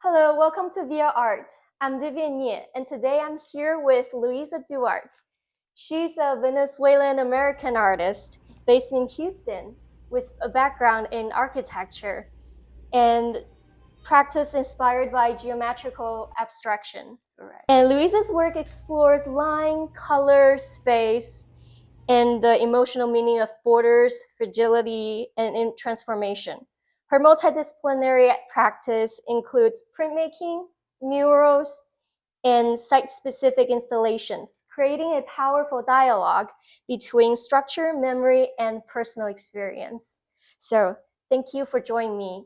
Hello, welcome to Via Art. I'm Vivian Ye, and today I'm here with Luisa Duarte. She's a Venezuelan American artist based in Houston with a background in architecture and practice inspired by geometrical abstraction. Correct. And Luisa's work explores line, color, space, and the emotional meaning of borders, fragility, and transformation. Her multidisciplinary practice includes printmaking, murals, and site-specific installations, creating a powerful dialogue between structure, memory, and personal experience. So, thank you for joining me.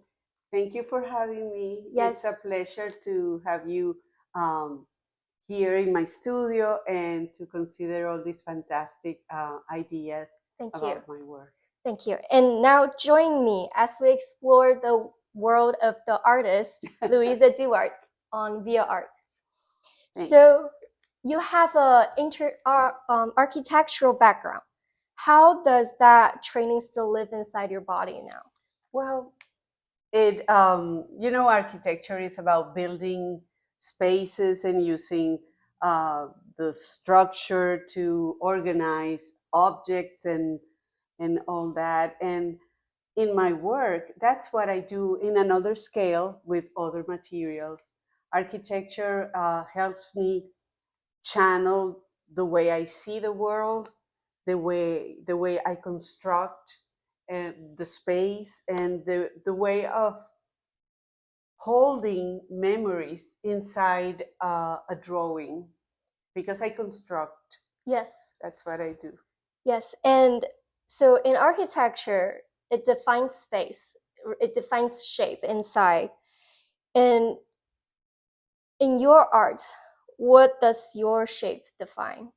Thank you for having me. It's Yes, a pleasure to have you um, here in my studio and to consider all these fantastic ideas thank you. about my work. Thank you. And now join me as we explore the world of the artist, Luisa Duarte, on Via Art. Thanks. So you have a architectural background. How does that training still live inside your body now? Well, architecture is about building spaces and using the structure to organize objects and all that. And in my work, that's what I do in another scale with other materials. Architecture helps me channel the way I see the world, the way I construct the space, and the way of holding memories inside a drawing because I construct. Yes, That's what I do. yes. And so in architecture, it defines space, it defines shape inside. And in your art, what does your shape define?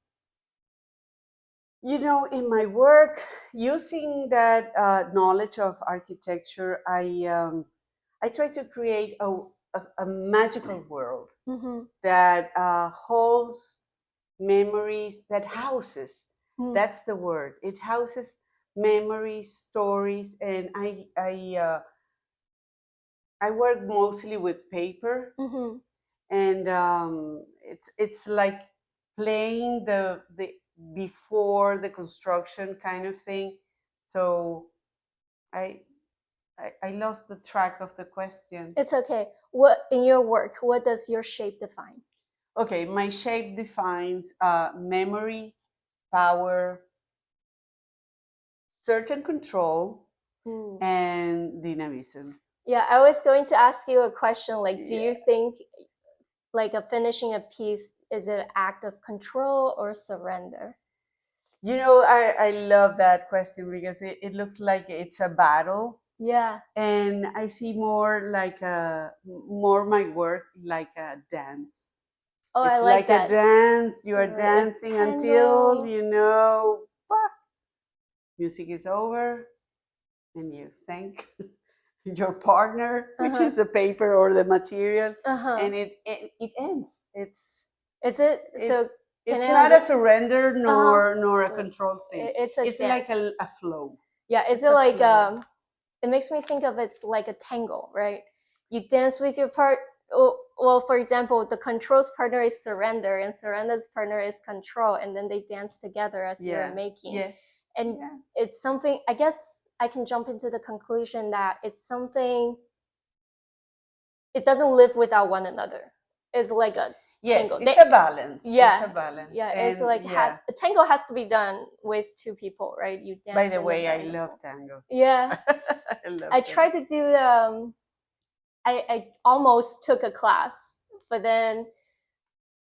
In my work, using that knowledge of architecture, I try to create a magical world Mm-hmm. that holds memories, that houses. Mm. That's the word. It houses memories, stories, and I work mostly with paper, Mm-hmm. and it's like playing the before the construction kind of thing. So I I lost the track of the question. It's okay. What in your work, what does your shape define? Okay, my shape defines memory, power, certain control, Mm. and dynamism. Yeah, I was going to ask you a question like, do you Yeah. think like a finishing a piece is it an act of control or surrender? I love that question because it looks like it's a battle, Yeah. and I see more my work like a dance. Oh, I It's like like a that. dance. You are A dancing until tango. music is over, and you thank your partner, which Uh-huh. is the paper or the material, Uh-huh. and it ends. Is it It's so can it's I not a surrender uh-huh. nor a control thing. It's a It's like dance. a flow. Yeah, is It's it a like flow. it makes me think of it's like a tango, right? You dance with your part. Well, for example, the control's partner is surrender, and surrender's partner is control, and then they dance together as you're Yeah. making. Yes. And Yeah. it's something. I guess I can jump into the conclusion that it's something. It doesn't live without one another. It's like a Yes. tango. It's a balance. It's Yeah, a balance. yeah. It's And like yeah. a tango has to be done with two people, right? You By dance the and then way, the I other love one. tango. Yeah, I love I tango. tried to do I almost took a class, but then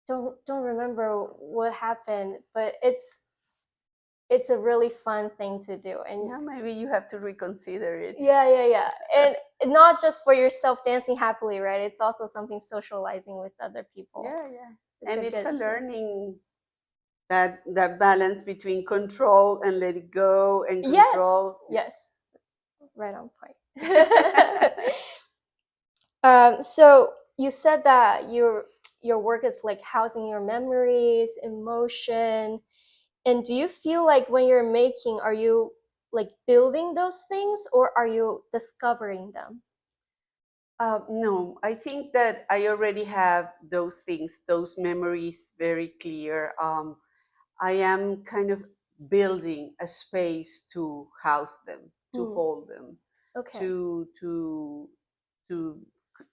don't remember what happened. But it's a really fun thing to do, and Yeah, maybe you have to reconsider it. yeah, and not just for yourself dancing happily, right? It's also something socializing with other people. Yeah, yeah. It's And a it's good a thing. learning that balance between control and let it go and Yes, control. yes, right on point. So you said that your work is like housing your memories, emotion, and do you feel like when you're making, are you like building those things or are you discovering them? No, I think that I already have those things, those memories very clear. I am kind of building a space to house them, to Mm, hold them, okay. to to to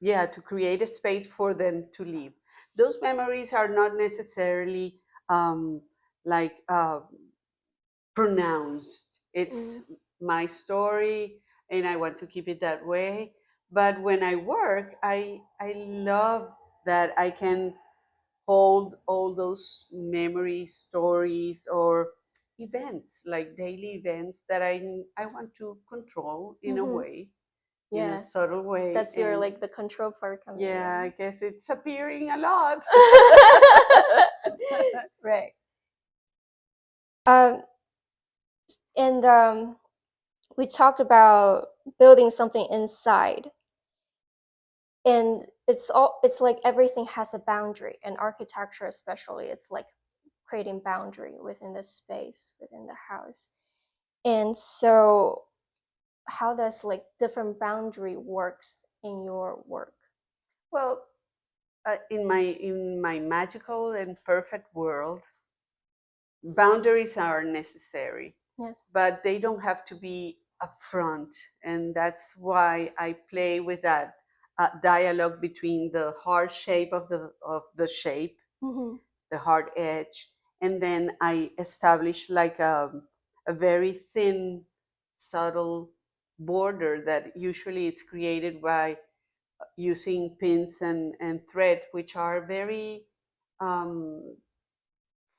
yeah, to create a space for them to live. Those memories are not necessarily um, like pronounced. It's Mm, my story, and I want to keep it that way. But when I work, I love that I can hold all those memory stories or events, like daily events that I want to control in a mm-hmm. way, in a Yeah, subtle way. that's your And like the control part coming yeah, I in. guess it's appearing a lot. Right. Um, and we talked about building something inside, and it's like everything has a boundary, and architecture especially, it's like creating boundary within the space within the house. And so how does like different boundary works in your work? Well, in my magical and perfect world, boundaries are necessary, Yes. but they don't have to be upfront, and that's why I play with that dialogue between the hard shape of the shape, Mm-hmm. the hard edge, and then I establish like a very thin, subtle border that usually it's created by using pins and thread, which are very um,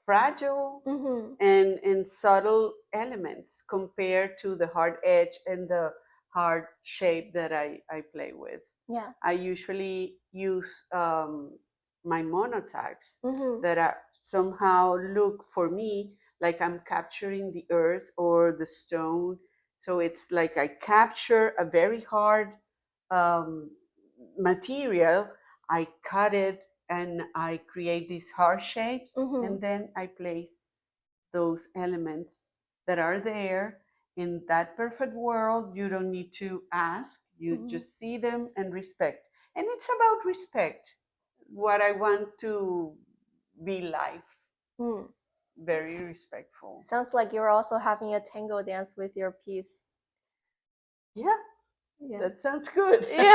fragile Mm-hmm. and subtle elements compared to the hard edge and the hard shape that I play with. Yeah. I usually use my monotypes Mm-hmm. that are somehow look for me like I'm capturing the earth or the stone. So it's like I capture a very hard um, material, I cut it and I create these hard shapes, Mm-hmm. and then I place those elements that are there in that perfect world. You don't need to ask, you Mm-hmm. just see them and respect. And it's about respect, what I want to be life, Mm. very respectful. Sounds like you're also having a tango dance with your piece. Yeah, Yeah. that sounds good. Yeah.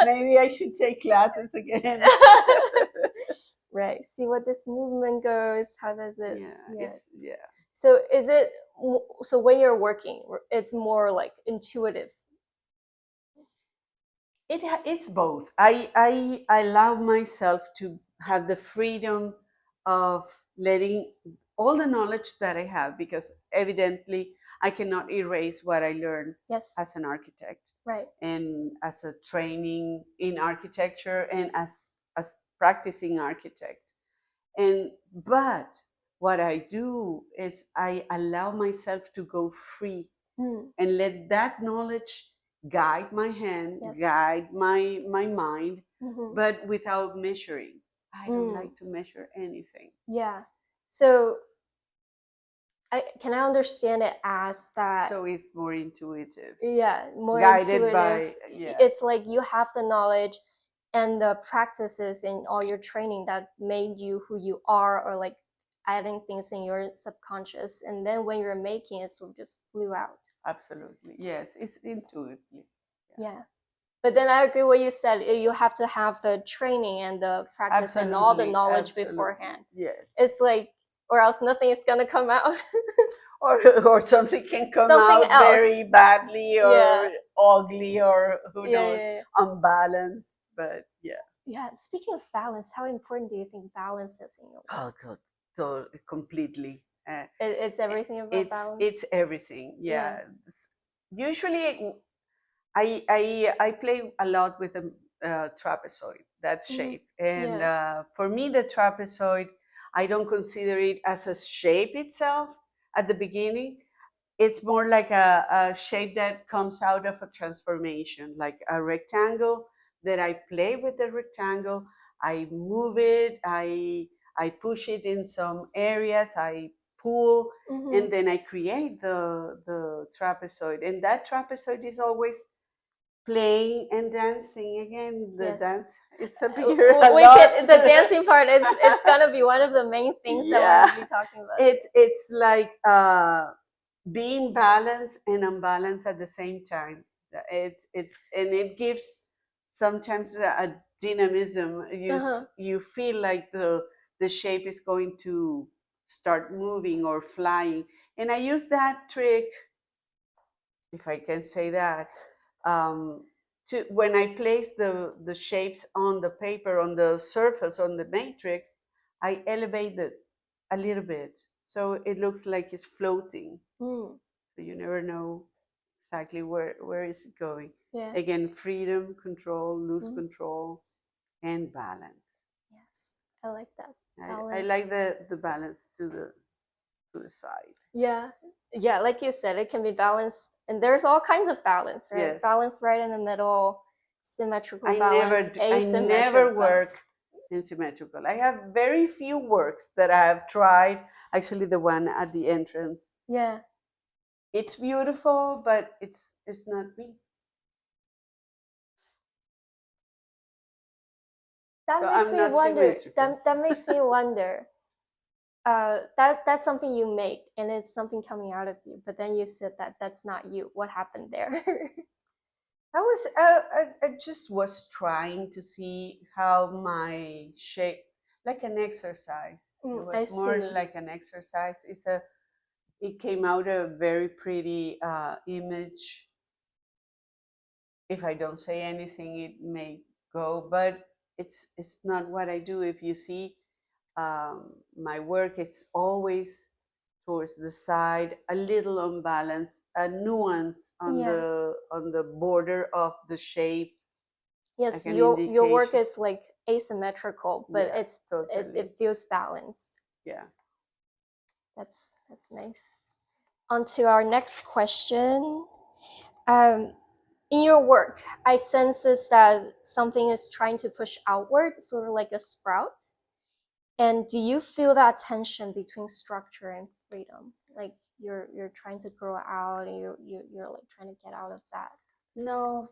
Maybe I should take classes again. Right. See what this movement goes. How does it? Yeah, Yeah. it's yeah. So is it? So when you're working, it's more like intuitive. It's both. I allow myself to have the freedom of letting all the knowledge that I have, because evidently I cannot erase what I learned Yes. as an architect Right. and as a training in architecture and as practicing architect. And but what I do is I allow myself to go free Mm. and let that knowledge guide my hand, Yes. guide my mind, Mm-hmm. but without measuring. I don't Mm. like to measure anything. Yeah. So can I understand it as that? So it's more intuitive, Yeah, more guided intuitive. by yeah, It's like you have the knowledge and the practices in all your training that made you who you are, or like adding things in your subconscious, and then when you're making it, sort of just flew out. absolutely. Yes, it's intuitively. Yeah. Yeah. But then I agree what you said. You have to have the training and the practice and all the Absolutely, knowledge absolutely. beforehand. Yes. It's like, or else nothing is gonna come out. Or or something can come Something out else. very badly Yeah. or ugly or who Yeah, knows, yeah, yeah. unbalanced. But yeah. Yeah. Speaking of balance, how important do you think balance is in your work? Oh, completely. It's everything about balance. It's everything. Yeah. Yeah. Usually, I play a lot with the trapezoid, that Mm-hmm. shape, and Yeah. for me, the trapezoid, I don't consider it as a shape itself at the beginning. It's more like a shape that comes out of a transformation, like a rectangle that I play with the rectangle. I move it, I push it in some areas, I pull, Mm-hmm. and then I create the trapezoid. And that trapezoid is always playing and dancing again. The Yes. dance is appear a We lot. could, the dancing part is it's gonna be one of the main things that we're Yeah, gonna be talking about. it's like being balanced and unbalanced at the same time. It gives sometimes a dynamism. You feel like the shape is going to start moving or flying, and I use that trick, if I can say that, um, to when I place the shapes on the paper, on the surface, on the matrix, I elevate it a little bit so it looks like it's floating. Mm. So you never know exactly where is it going. Yeah. Again, freedom, control, lose control, and balance. Yes, I like that. I like the balance to the side. Yeah, yeah, like you said, it can be balanced, and there's all kinds of balance, right? Yes. Balance right in the middle, symmetrical I balance, I asymmetrical. never work in symmetrical. I have very few works that I have tried. Actually, the one at the entrance. Yeah. It's beautiful, but it's not me. That So makes I'm me not wonder. symmetrical. That makes me wonder. That's something you make, and it's something coming out of you. But then you said that that's not you. What happened there? I just was trying to see how my shape, like an exercise. It I was more see. like an exercise. It came out a very pretty image. If I don't say anything, it may go, but it's not what I do. If you see my work, it's always towards the side, a little unbalanced, a nuance Yeah. on the border of the shape, Yes, like an your work indication. is like asymmetrical, but Yeah, totally. it feels balanced. Yeah. That's nice. On to our next question. Um, in your work, I senses that something is trying to push outward, sort of like a sprout. And do you feel that tension between structure and freedom? Like you're trying to grow out, and you're like trying to get out of that. No,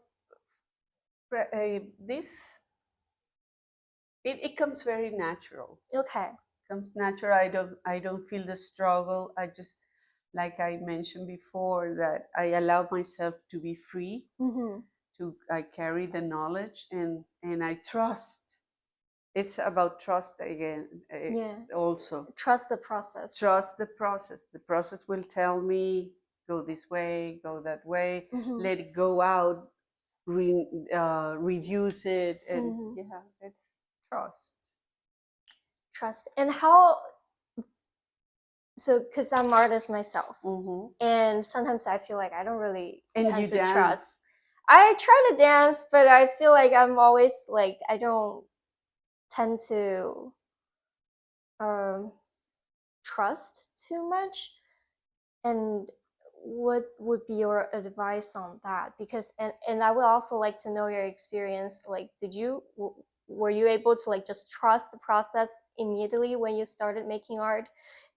this it comes very natural. Okay. Comes natural. I don't feel the struggle. I just, like I mentioned before, that I allow myself to be free. Mm-hmm. I carry the knowledge, and I trust. It's about trust again. Yeah. Also Trust the process. trust the process. The process will tell me, go this way, go that way. Mm-hmm. Let it go out, reduce it, and yeah, it's trust. Trust. And how, so because I'm an artist myself, and sometimes I feel like I don't really And tend you to dance. trust. I try to dance, but I feel like I'm always like I don't tend to um, trust too much. And what would be your advice on that? Because and I would also like to know your experience. Like, were you able to like just trust the process immediately when you started making art?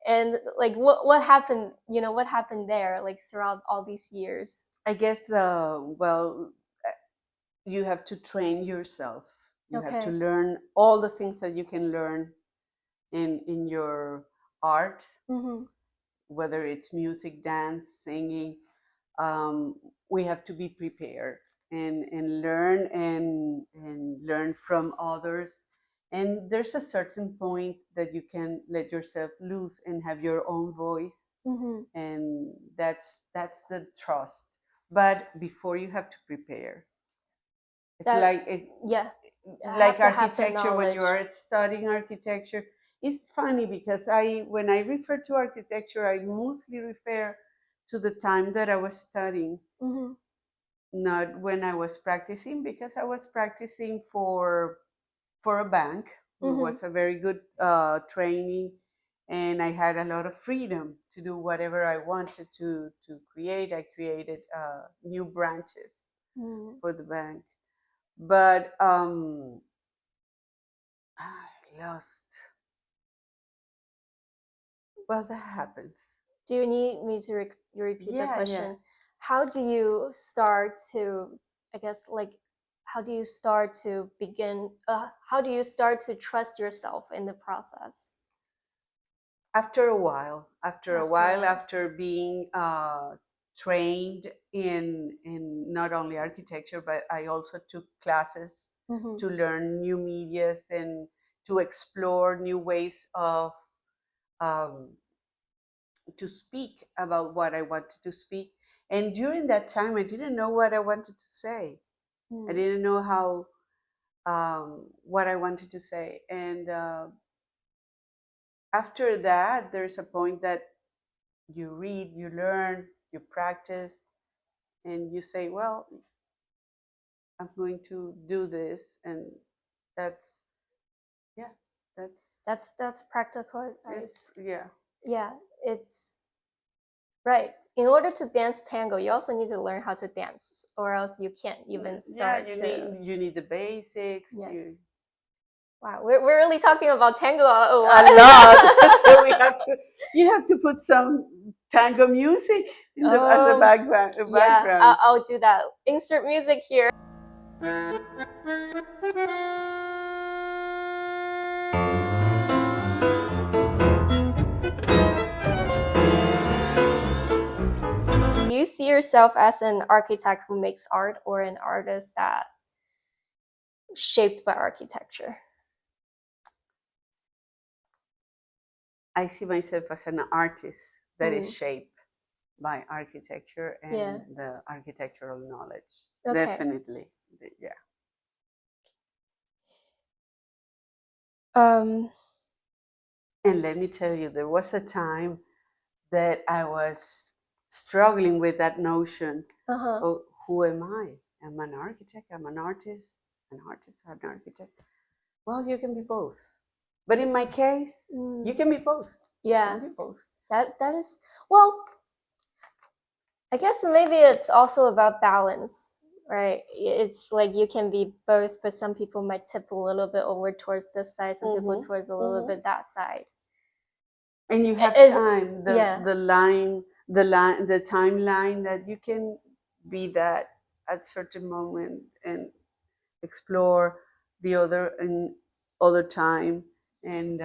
And like what happened, what happened there like throughout all these years? I guess well, you have to train yourself. You have to Okay. learn all the things that you can learn in your art, whether it's music, dance, singing. um, we have to be prepared and learn and learn from others. And there's a certain point that you can let yourself loose and have your own voice, and that's the trust. But before, you have to prepare. It's That like Yeah, I have like to have the architecture. When you knowledge. are studying architecture, it's funny because when I refer to architecture, I mostly refer to the time that I was studying, not when I was practicing, because I was practicing for a bank. It was a very good training, and I had a lot of freedom to do whatever I wanted to create. I created new branches for the bank, but I lost. Well, that happens. Do you need me to repeat the Yeah, yeah. question? How do you start to I guess, like, how do you start to begin? How do you start to trust yourself in the process? After a while, after a After a while, while. after being trained in not only architecture, but I also took classes Mm-hmm. to learn new medias and to explore new ways of um, to speak about what I wanted to speak. And during that time, I didn't know what I wanted to say. I Mm. didn't know how what I wanted to say. And after that, there's a point that you read, you learn, you practice, and you say, well, I'm going to do this. And that's, yeah, That's practical it's, advice. yeah. Yeah, it's right. In order to dance tango, you also need to learn how to dance, or else you can't even Yeah, start to. you need the basics. Yes. Wow, we're really talking about tango a lot. A lot. So we have to you have to put some tango music in the as a background. Yeah, I'll do that. Insert music here. Do you see yourself as an architect who makes art or an artist that shaped by architecture? I see myself as an artist that is Mm. shaped by architecture and Yeah. the architectural knowledge. Okay. Definitely. Yeah. Um. And let me tell you, there was a time that I was struggling with that notion. Uh-huh. Oh, who am I? I'm an architect, I'm an artist, I'm an architect. Well, you can be both. But in my case, you can be both. Yeah. You can be both. That is, well, I guess maybe it's also about balance, right? It's like you can be both, but some people might tip a little bit over towards this side, some people towards a little bit that side. And you have time, Yeah. the timeline that you can be that at certain moment and explore the other and other time. And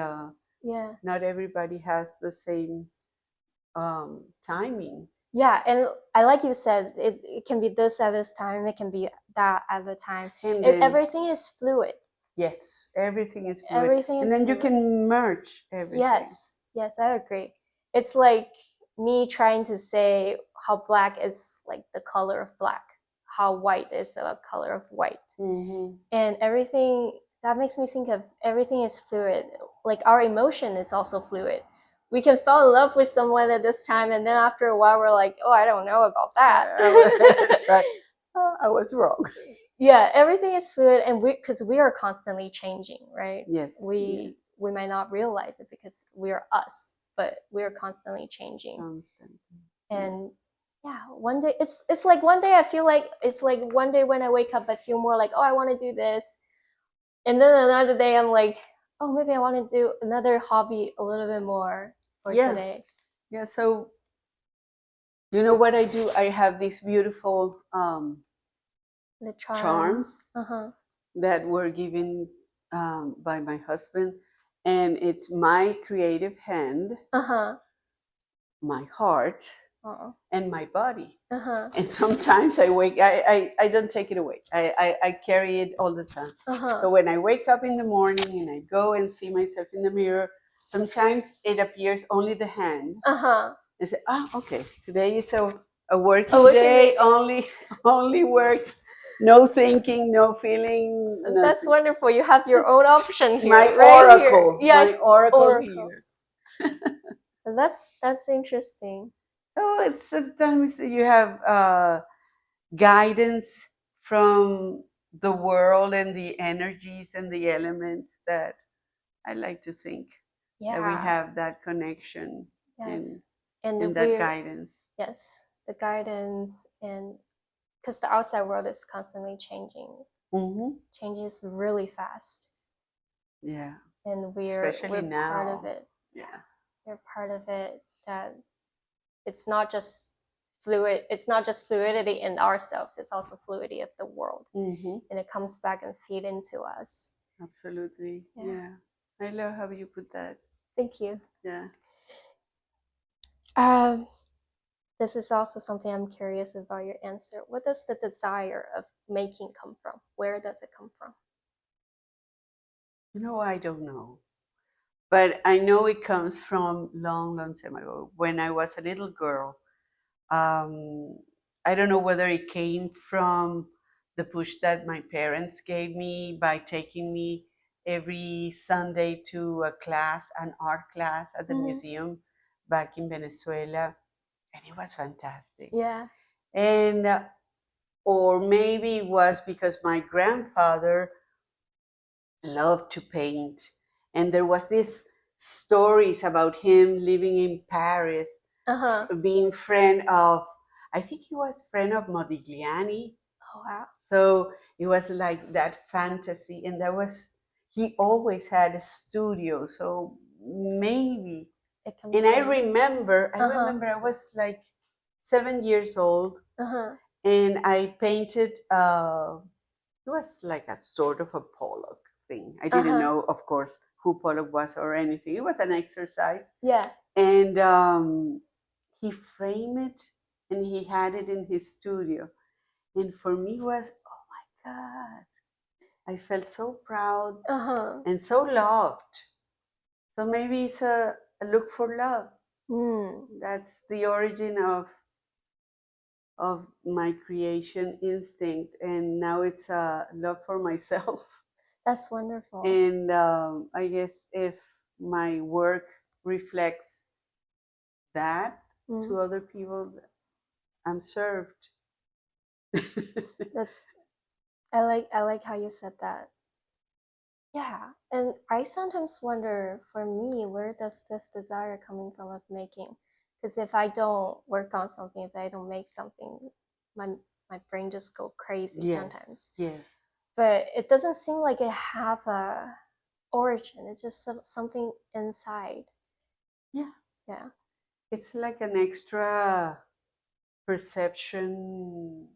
Yeah. not everybody has the same timing. Yeah, and I like you said, it can be this at this time, it can be that at the time. And then Everything is fluid. yes, everything is fluid. Everything And is then you fluid. can merge everything. Yes, I agree. It's like me trying to say how black is like the color of black, how white is the color of white. And everything that makes me think of everything is fluid. Like our emotion is also fluid. We can fall in love with someone at this time, and then after a while, we're like, oh, I don't know about that. That's right. I was wrong. Yeah, everything is fluid, and because we are constantly changing, right? Yes. We might not realize it because we are us, but we are constantly changing. Constantly. And yeah, one day it's like one day I feel like it's like one day when I wake up I feel more like, oh, I want to do this, and then another day I'm like, oh, maybe I want to do another hobby a little bit more for today. Yeah. So you know what I do? I have these beautiful The charms that were given by my husband, and it's my creative hand, my heart, and my body. And sometimes I don't take it away. I carry it all the time. So when I wake up in the morning and I go and see myself in the mirror, sometimes it appears only the hand. And say, okay, today is a working day, only works, no thinking, no feeling. Nothing. That's wonderful. You have your own option here. My right oracle. Here. Yeah, my oracle here. That's interesting. Oh, it's sometimes you have guidance from the world and the energies and the elements that I like to think that we have that connection and that guidance. Yes, the guidance, and because the outside world is constantly changing, changes really fast. Yeah, and especially we're now. Part of it. Yeah, we're part of it. That it's not just fluid. It's not just fluidity in ourselves, it's also fluidity of the world. Mm-hmm. And it comes back and feed into us. Absolutely. Yeah. I love how you put that. Thank you. Yeah. This is also something I'm curious about your answer. What does the desire of making come from? Where does it come from? I don't know. But I know it comes from long, long time ago. When I was a little girl, um, I don't know whether it came from the push that my parents gave me by taking me every Sunday to a class, an art class at the museum back in Venezuela. And it was fantastic. Yeah. And, or maybe it was because my grandfather loved to paint. And there was this stories about him living in Paris, being friend of, I think he was friend of Modigliani. Oh, wow. So it was like that fantasy, and he always had a studio. So maybe, It comes and I from. remember I was like 7 years old, and I painted. It was like a sort of a Pollock thing. I didn't know, of course, who Pollock was or anything. It was an exercise. Yeah. And he framed it and he had it in his studio. And for me was, oh my God, I felt so proud and so loved. So maybe it's a look for love. That's the origin of my creation instinct, and now it's a love for myself. That's wonderful. And I guess if my work reflects that to other people, I'm served. That's I like how you said that. Yeah, and I sometimes wonder, for me, where does this desire coming from of making? Because if I don't work on something, if I don't make something, my my brain just go crazy sometimes. Yes. But it doesn't seem like it have a origin. It's just something inside. Yeah. Yeah. It's like an extra perception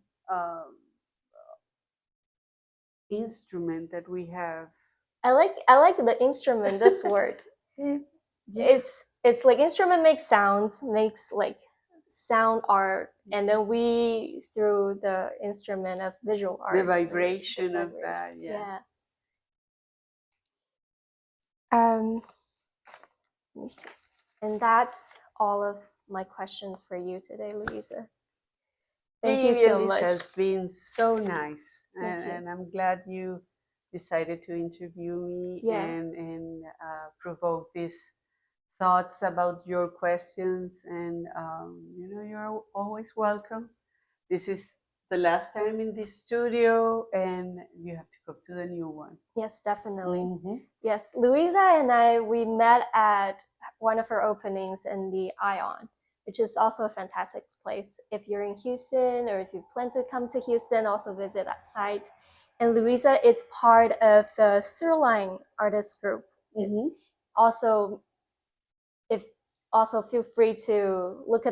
instrument that we have. I like the instrument. This word. Yeah. It's like instrument makes sounds, makes like sound art, and then we through the instrument of visual art, The vibration of that. Yeah. Let me see. And that's all of my questions for you today, Luisa. Thank you so This much. has been so nice, Thank you. and I'm glad you decided to interview me and provoke these thoughts about your questions. And you're always welcome. This is the last time in this studio, and you have to go to the new one. Yes, definitely. Yes, Luisa and I, we met at one of her openings in the Ion, which is also a fantastic place. If you're in Houston or if you plan to come to Houston, also visit that site. And Luisa is part of the Throughline artist group. Also, feel free to look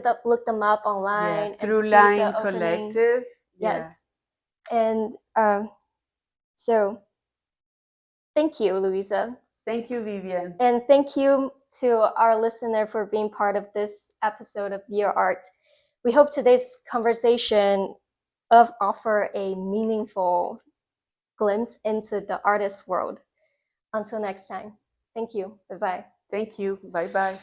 them up online and see the opening. Collective. Yes, and so thank you, Luisa. Thank you, Vivian. And thank you to our listener for being part of this episode of Your Art. We hope today's conversation offer a meaningful glimpse into the artist's world. Until next time, thank you. Bye-bye. Thank you. Bye-bye.